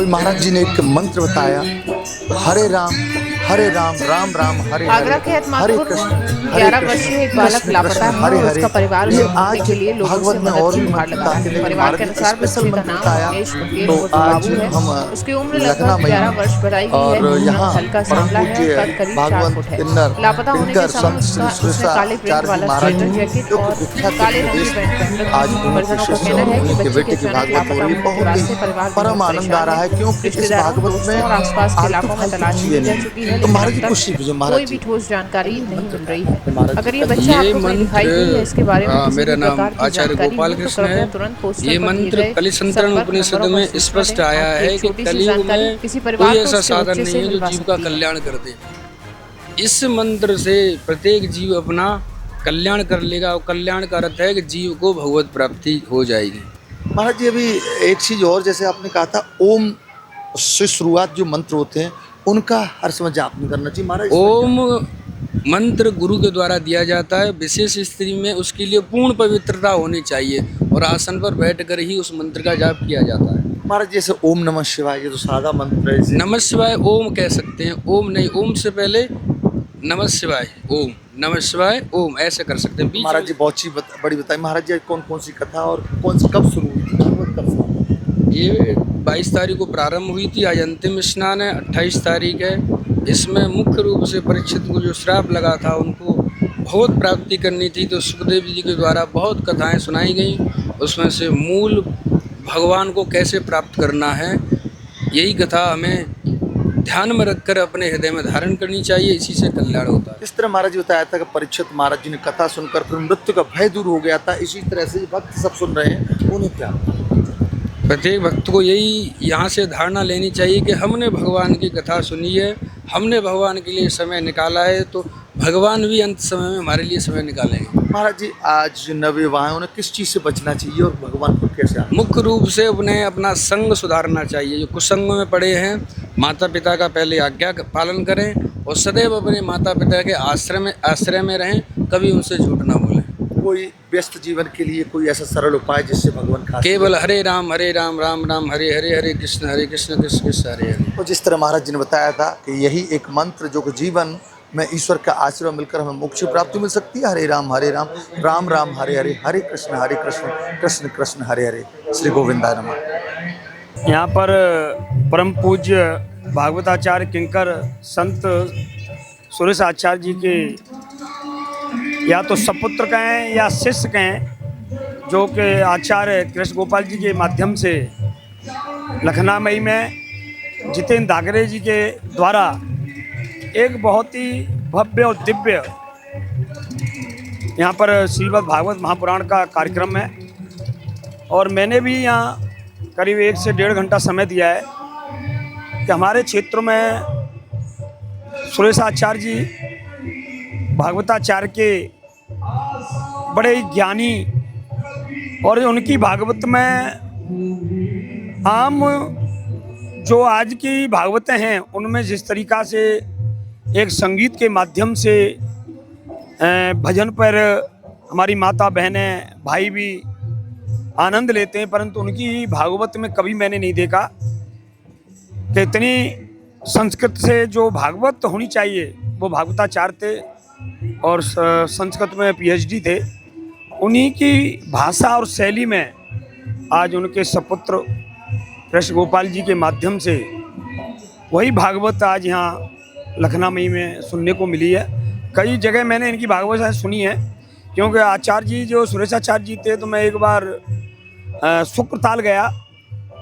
कोई महाराज जी ने एक मंत्र बताया, हरे राम राम राम हरे आगरा के हरे, हरे हथमादपुर कृष्ण 11 वर्षीय एक बालक लापता है हरे और हरे। उसका परिवार ये उसे ढूंढने आज के लिए लोगों भागवत से में मदद और की भी गुहार मंत्र लगा ताकि है। परिवार के अनुसार स्पेशल बच्चे का मंत्र नाम बताया। मुकेश मुकेश तो उर्फ आज बाबू है। हम उसकी उम्र लखना लगभग मई 11 वर्ष बताई गई है। और रंग यहाँ हल्का परम सांवला है और पूज्य कद करीब 4 भागवत फुट है। किन्नर लापता होने के किंकर समय संत श्री उसने काले प्रिंट सुरेशाचार्य जी वाला महाराज स्वेटर जी जैकेट जो कि और विख्यात काले रंग की उपदेश पैंट पहन रखी आज थी। उन्हीं के परिजनों का शिष्य कहना और है कि उन्हीं के बच्चे के बेटे की अचानक भागवत हो लापता रही है। होने की बहुत वजह ही से परिवार परम बेहद आनंद आ परेशान रहा है है। क्योंकि इस रिश्तेदारों, भागवत में दोस्तों और आसपास के आलतू इलाकों में फालतू तलाश चीजें की जा नहीं चुकी है, है। तो लेकिन महाराज अब जी कुछ तक शीख महाराज कोई जी भी ठोस जानकारी नहीं मंत्र मिल क्या रही है है। महाराज जी अगर ये कथन। बच्चा ये आपको कहीं दिखाई मंत्र दे या इसके बारे में किसी मेरा भी नाम प्रकार की आचार्य जानकारी गोपाल हो तो कृष्ण कृपया है। तुरंत पोस्टर ये पर दिए मंत्र गए कलिसंतरण संपर्क उपनिषद नंबरों पर में सूचना स्पष्ट दें। आया आपकी है एक कि छोटी सी कलयुग जानकारी में किसी कोई परिवार को ऐसा उसके साधन बच्चे नहीं से है जो मिलवा जीव का सकती है। कल्याण कर दे। इस मंत्र से प्रत्येक जीव अपना कल्याण कर लेगा और कल्याण का अर्थ है कि जीव को भगवत प्राप्ति हो जाएगी। महाराज जी अभी एक चीज और, जैसे आपने कहा था ओम से शुरुआत जो मंत्र होते हैं उनका हर समय जाप नहीं करना चाहिए महाराज। ओम मंत्र गुरु के द्वारा दिया जाता है। विशेष स्थिति में उसके लिए पूर्ण पवित्रता होनी चाहिए और आसन पर बैठकर ही उस मंत्र का जाप किया जाता है। महाराज जैसे ओम नमः शिवाय ये तो सादा मंत्र है जैसे। नमः शिवाय ओम कह सकते हैं, ओम नहीं। ओम से पहले नमः शिवाय ओम, नमः शिवाय ओम ऐसे कर सकते हैं। बीच महाराज जी बहुत चीज बड़ी बताई महाराज जी। कौन कौन सी कथा और कौन सी कब शुरू हुई थी, भागवत कब शुरू हुई? ये 22 तारीख को प्रारंभ हुई थी। आज अंतिम स्नान है, 28 तारीख है। इसमें मुख्य रूप से परीक्षित को जो श्राप लगा था उनको बहुत प्राप्ति करनी थी, तो सुखदेव जी के द्वारा बहुत कथाएं सुनाई गई। उसमें से मूल भगवान को कैसे प्राप्त करना है यही कथा हमें ध्यान में रखकर अपने हृदय में धारण करनी चाहिए। इसी से कल्याण होता है। इस तरह महाराज जी बताया था कि परीक्षित महाराज जी ने कथा सुनकर फिर मृत्यु का भय दूर हो गया था। इसी तरह से भक्त सब सुन रहे हैं उन्हें क्या, प्रत्येक भक्त को यही यहाँ से धारणा लेनी चाहिए कि हमने भगवान की कथा सुनी है, हमने भगवान के लिए समय निकाला है, तो भगवान भी अंत समय में हमारे लिए समय निकालेंगे। महाराज जी आज नवविवाह उन्हें किस चीज़ से बचना चाहिए और भगवान को कैसे आना? मुख्य रूप से उन्हें अपना संग सुधारना चाहिए। जो कुसंगों में पड़े हैं, माता पिता का पहले आज्ञा का पालन करें और सदैव अपने माता पिता के आश्रय में रहें, कभी उनसे झूठ ना बोलें। कोई व्यस्त जीवन के लिए कोई ऐसा सरल उपाय जिससे भगवान खास केवल हरे राम राम राम हरे हरे, हरे कृष्ण कृष्ण कृष्ण हरे हरे। तो जिस तरह महाराज जी ने बताया था कि यही एक मंत्र जो कि जीवन में ईश्वर का आशीर्वाद मिलकर हमें मोक्ष प्राप्ति मिल सकती है। हरे राम राम राम हरे हरे, हरे कृष्ण कृष्ण कृष्ण हरे हरे। श्री गोविंदाय नमः। यहाँ पर परम पूज्य भागवताचार्य किंकर संत सुरेश आचार्य जी के या तो सपुत्र कहें या शिष्य कहें, जो कि आचार्य कृष्ण गोपाल जी के माध्यम से लखना मई में जितेंद्र दागरे जी के द्वारा एक बहुत ही भव्य और दिव्य यहाँ पर श्रीमद् भागवत महापुराण का कार्यक्रम है। और मैंने भी यहाँ करीब 1 से 1.5 घंटा समय दिया है कि हमारे क्षेत्र में सुरेश आचार्य जी भागवताचार्य के बड़े ही ज्ञानी और उनकी भागवत में आम जो आज की भागवतें हैं उनमें जिस तरीक़ा से एक संगीत के माध्यम से भजन पर हमारी माता बहनें भाई भी आनंद लेते हैं, परंतु उनकी भागवत में कभी मैंने नहीं देखा कि इतनी संस्कृत से जो भागवत होनी चाहिए वो भागवताचार्य थे और संस्कृत में PhD थे। उन्हीं की भाषा और शैली में आज उनके सपुत्र कृष्ण गोपाल जी के माध्यम से वही भागवत आज यहाँ लखना मई में सुनने को मिली है। कई जगह मैंने इनकी भागवत सुनी है, क्योंकि आचार्य जी जो सुरेश आचार्य जी थे, तो मैं एक बार शुक्रताल गया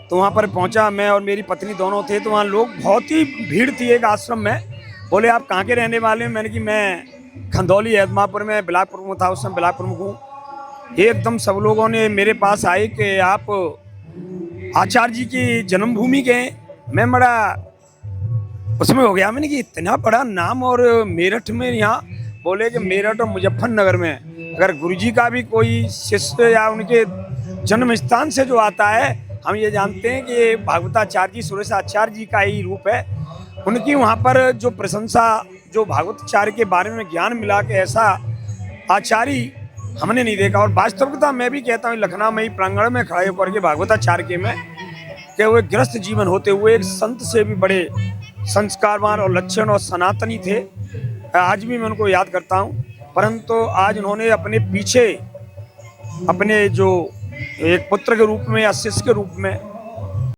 तो वहाँ पर पहुँचा, मैं और मेरी पत्नी दोनों थे, तो वहाँ लोग बहुत ही भीड़ थी एक आश्रम में। बोले आप कहाँ के रहने वाले हैं? मैंने कि मैं खंदौली हैदमापुर में बिलासपुर में था, उस समय बिलासपुर में हूँ। एकदम सब लोगों ने मेरे पास आए कि आप आचार्य जी की जन्मभूमि के। मैं बड़ा उसमें हो गया, मैंने कि इतना बड़ा नाम और मेरठ में यहाँ। बोले कि मेरठ और मुजफ्फरनगर में अगर गुरुजी का भी कोई शिष्य या उनके जन्म स्थान से जो आता है, हम ये जानते हैं कि ये भागवताचार्य जी सुरेश आचार्य जी का ही रूप है। उनकी वहाँ पर जो प्रशंसा, जो भागवताचार्य के बारे में ज्ञान मिला कि ऐसा आचार्य हमने नहीं देखा। और वास्तविकता मैं भी कहता हूँ लखना मई प्रांगण में खड़े होकर के भागवताचार्य के में कि वो एक गृहस्थ जीवन होते हुए एक संत से भी बड़े संस्कारवान और लक्षण और सनातनी थे। आज भी मैं उनको याद करता हूँ। परंतु आज उन्होंने अपने पीछे अपने जो एक पुत्र के रूप में या शिष्य के रूप में